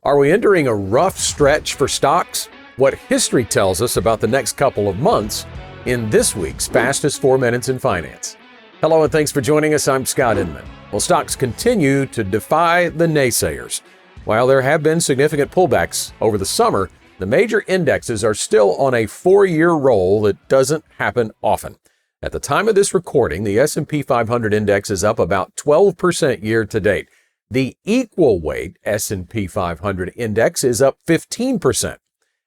Are we entering a rough stretch for stocks? What history tells us about the next couple of months in this week's Fastest 4 Minutes in Finance. Hello and thanks for joining us. I'm Scott Inman. Well, stocks continue to defy the naysayers. While there have been significant pullbacks over the summer, the major indexes are still on a 4-year roll that doesn't happen often. At the time of this recording, the S&P 500 index is up about 12% year to date. The equal weight S&P 500 index is up 15%.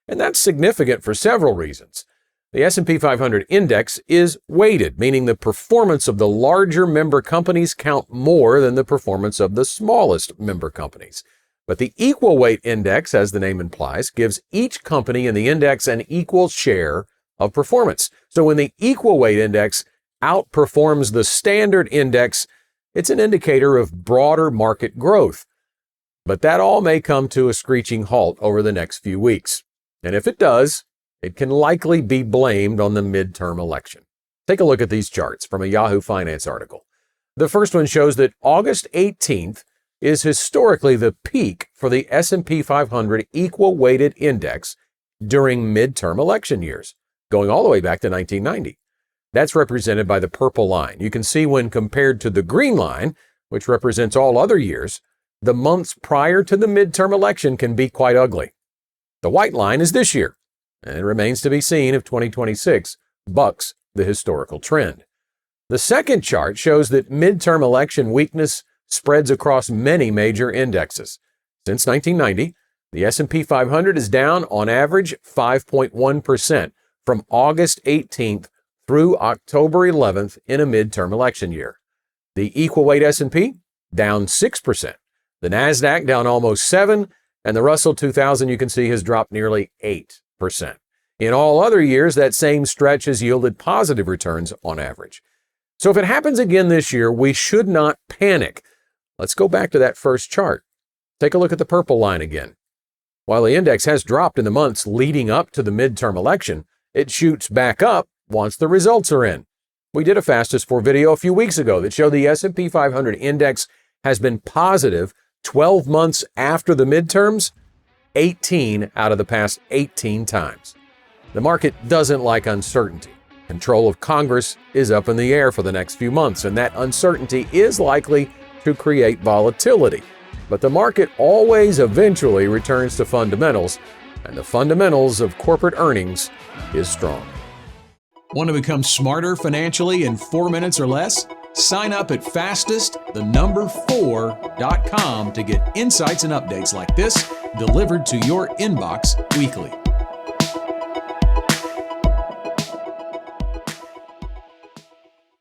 And that's significant for several reasons. The S&P 500 index is weighted, meaning the performance of the larger member companies count more than the performance of the smallest member companies. But the equal weight index, as the name implies, gives each company in the index an equal share of performance. So when the equal weight index outperforms the standard index, it's an indicator of broader market growth. But that all may come to a screeching halt over the next few weeks. And if it does, it can likely be blamed on the midterm election. Take a look at these charts from a Yahoo Finance article. The first one shows that August 18th is historically the peak for the S&P 500 equal weighted index during midterm election years, going all the way back to 1990. That's represented by the purple line. You can see when compared to the green line, which represents all other years, the months prior to the midterm election can be quite ugly. The white line is this year, and it remains to be seen if 2026 bucks the historical trend. The second chart shows that midterm election weakness spreads across many major indexes. Since 1990, the S&P 500 is down on average 5.1% from August 18th through October 11th in a midterm election year. The equal weight S&P down 6%. The Nasdaq down almost 7%, and the Russell 2000 you can see has dropped nearly 8%. In all other years, that same stretch has yielded positive returns on average. So if it happens again this year, we should not panic. Let's go back to that first chart. Take a look at the purple line again. While the index has dropped in the months leading up to the midterm election, it shoots back up once the results are in. We did a Fastest 4 video a few weeks ago that showed the S&P 500 index has been positive 12 months after the midterms, 18 out of the past 18 times. The market doesn't like uncertainty. Control of Congress is up in the air for the next few months, and that uncertainty is likely to create volatility. But the market always eventually returns to fundamentals, and the fundamentals of corporate earnings is strong. Want to become smarter financially in 4 minutes or less? Sign up at fastest4.com to get insights and updates like this delivered to your inbox weekly.